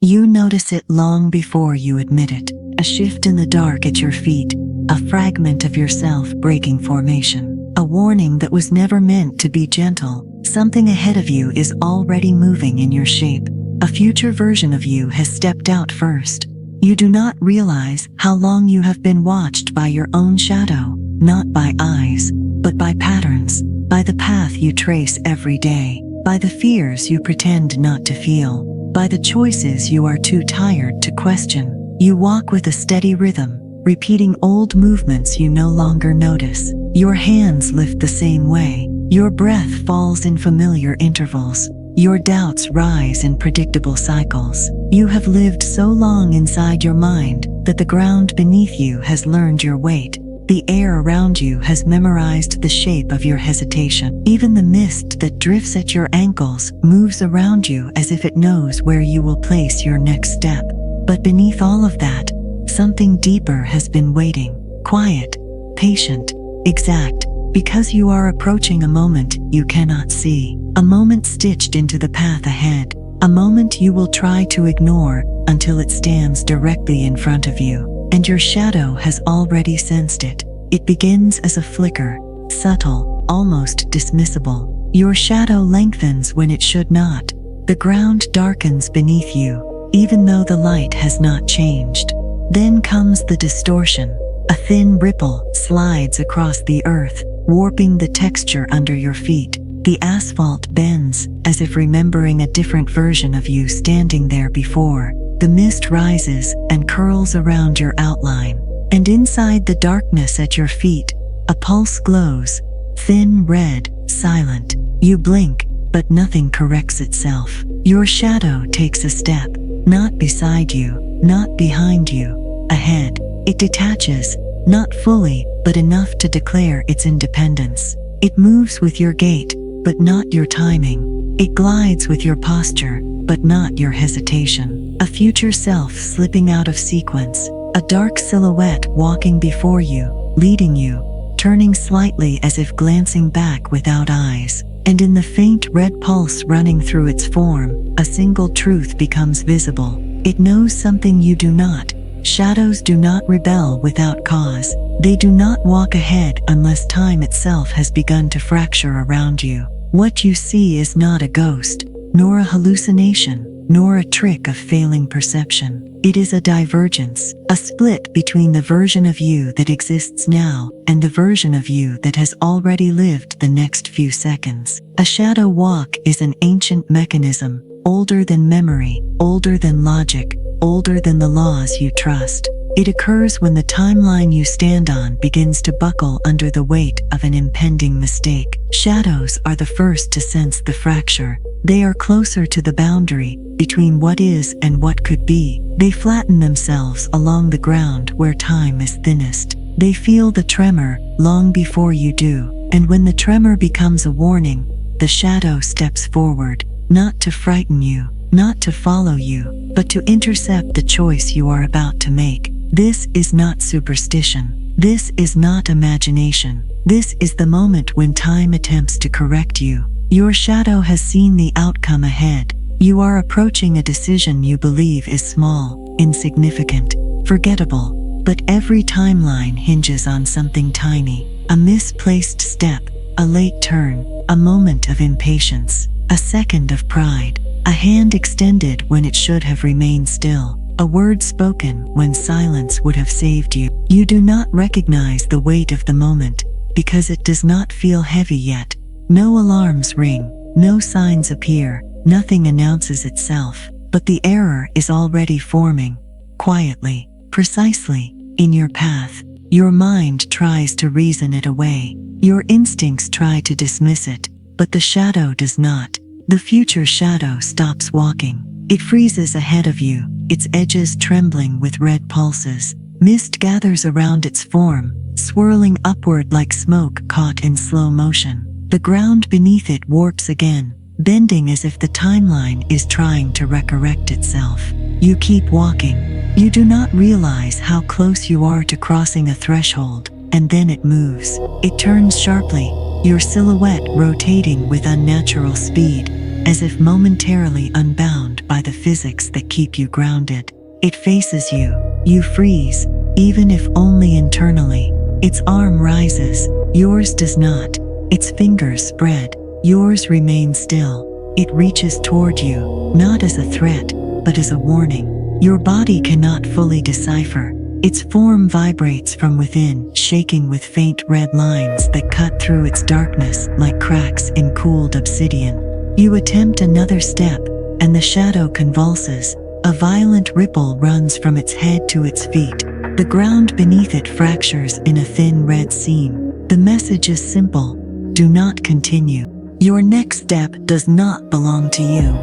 You notice it long before you admit it. A shift in the dark at your feet, a fragment of yourself breaking formation, a warning that was never meant to be gentle. Something ahead of you is already moving in your shape. A future version of you has stepped out first. You do not realize how long you have been watched by your own shadow, not by eyes, but by patterns, by the path you trace every day, by the fears you pretend not to feel, by the choices you are too tired to question. You walk with a steady rhythm, repeating old movements you no longer notice. Your hands lift the same way. Your breath falls in familiar intervals. Your doubts rise in predictable cycles. You have lived so long inside your mind that the ground beneath you has learned your weight. The air around you has memorized the shape of your hesitation. Even the mist that drifts at your ankles moves around you as if it knows where you will place your next step. But beneath all of that, something deeper has been waiting, quiet, patient, exact, because you are approaching a moment you cannot see, a moment stitched into the path ahead, a moment you will try to ignore until it stands directly in front of you, and your shadow has already sensed it. It begins as a flicker, subtle, almost dismissible. Your shadow lengthens when it should not. The ground darkens beneath you, even though the light has not changed. Then comes the distortion. A thin ripple slides across the earth, warping the texture under your feet. The asphalt bends, as if remembering a different version of you standing there before. The mist rises and curls around your outline, and inside the darkness at your feet, a pulse glows, thin red, silent. You blink, but nothing corrects itself. Your shadow takes a step, not beside you, not behind you, ahead. It detaches, not fully, but enough to declare its independence. It moves with your gait, but not your timing. It glides with your posture, but not your hesitation. A future self slipping out of sequence, a dark silhouette walking before you, leading you, turning slightly as if glancing back without eyes. And in the faint red pulse running through its form, a single truth becomes visible. It knows something you do not. Shadows do not rebel without cause. They do not walk ahead unless time itself has begun to fracture around you. What you see is not a ghost, nor a hallucination, nor a trick of failing perception. It is a divergence, a split between the version of you that exists now and the version of you that has already lived the next few seconds. A shadow walk is an ancient mechanism, older than memory, older than logic, older than the laws you trust. It occurs when the timeline you stand on begins to buckle under the weight of an impending mistake. Shadows are the first to sense the fracture. They are closer to the boundary between what is and what could be. They flatten themselves along the ground where time is thinnest. They feel the tremor long before you do, and when the tremor becomes a warning, the shadow steps forward, not to frighten you, not to follow you, but to intercept the choice you are about to make. This is not superstition. This is not imagination. This is the moment when time attempts to correct you. Your shadow has seen the outcome ahead. You are approaching a decision you believe is small, insignificant, forgettable, but every timeline hinges on something tiny. A misplaced step, a late turn, a moment of impatience, a second of pride, a hand extended when it should have remained still, a word spoken when silence would have saved you. You do not recognize the weight of the moment because it does not feel heavy yet. No alarms ring, no signs appear, nothing announces itself, but the error is already forming, quietly, precisely, in your path. Your mind tries to reason it away. Your instincts try to dismiss it, but the shadow does not. The future shadow stops walking. It freezes ahead of you, its edges trembling with red pulses. Mist gathers around its form, swirling upward like smoke caught in slow motion. The ground beneath it warps again, bending as if the timeline is trying to recorrect itself. You keep walking. You do not realize how close you are to crossing a threshold, and then it moves. It turns sharply, your silhouette rotating with unnatural speed. as if momentarily unbound by the physics that keep you grounded. It faces you. You freeze, even if only internally. Its arm rises. Yours does not. Its fingers spread. Yours remains still. It reaches toward you, not as a threat, but as a warning. Your body cannot fully decipher. Its form vibrates from within, shaking with faint red lines that cut through its darkness like cracks in cooled obsidian. You attempt another step, and the shadow convulses. A violent ripple runs from its head to its feet. The ground beneath it fractures in a thin red seam. The message is simple: do not continue. Your next step does not belong to you.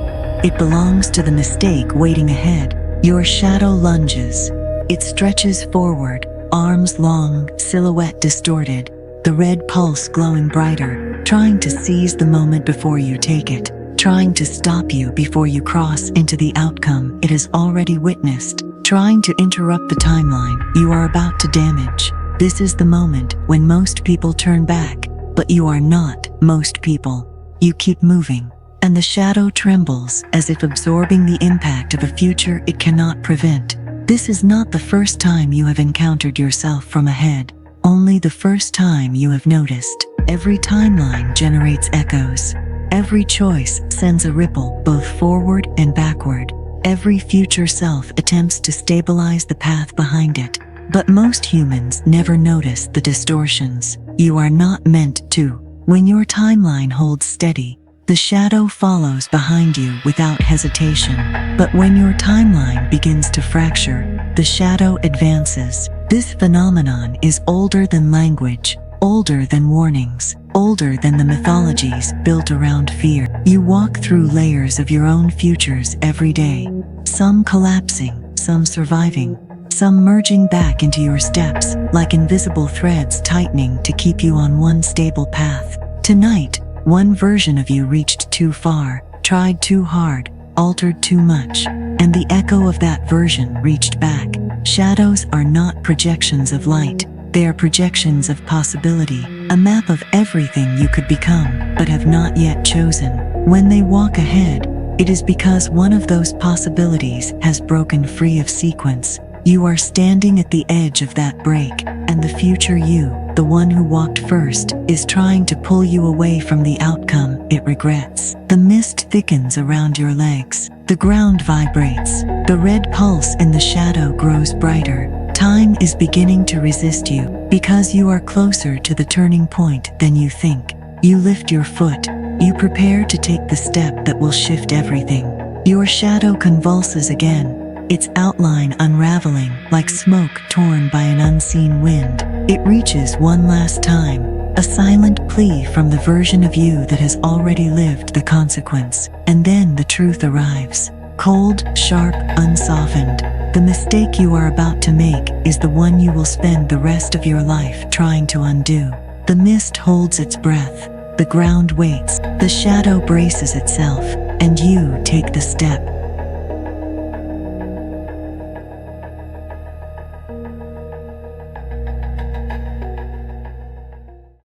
It belongs to the mistake waiting ahead. Your shadow lunges. It stretches forward, arms long, silhouette distorted, the red pulse glowing brighter, trying to seize the moment before you take it, trying to stop you before you cross into the outcome it has already witnessed, trying to interrupt the timeline you are about to damage. This is the moment when most people turn back, but you are not most people. You keep moving, and the shadow trembles as if absorbing the impact of a future it cannot prevent. This is not the first time you have encountered yourself from ahead, only the first time you have noticed. Every timeline generates echoes. Every choice sends a ripple both forward and backward. Every future self attempts to stabilize the path behind it. But most humans never notice the distortions. You are not meant to. When your timeline holds steady, the shadow follows behind you without hesitation. But when your timeline begins to fracture, the shadow advances. This phenomenon is older than language, older than warnings, older than the mythologies built around fear. You walk through layers of your own futures every day, some collapsing, some surviving, some merging back into your steps like invisible threads tightening to keep you on one stable path. Tonight, one version of you reached too far, tried too hard, altered too much, and the echo of that version reached back. Shadows are not projections of light. They are projections of possibility, a map of everything you could become, but have not yet chosen. When they walk ahead, it is because one of those possibilities has broken free of sequence. You are standing at the edge of that break, and the future you, the one who walked first, is trying to pull you away from the outcome it regrets. The mist thickens around your legs. The ground vibrates. The red pulse in the shadow grows brighter. Time is beginning to resist you, because you are closer to the turning point than you think. You lift your foot. You prepare to take the step that will shift everything. Your shadow convulses again, its outline unraveling like smoke torn by an unseen wind. It reaches one last time, a silent plea from the version of you that has already lived the consequence. And then the truth arrives, cold, sharp, unsoftened. The mistake you are about to make is the one you will spend the rest of your life trying to undo. The mist holds its breath. The ground waits. The shadow braces itself, and you take the step.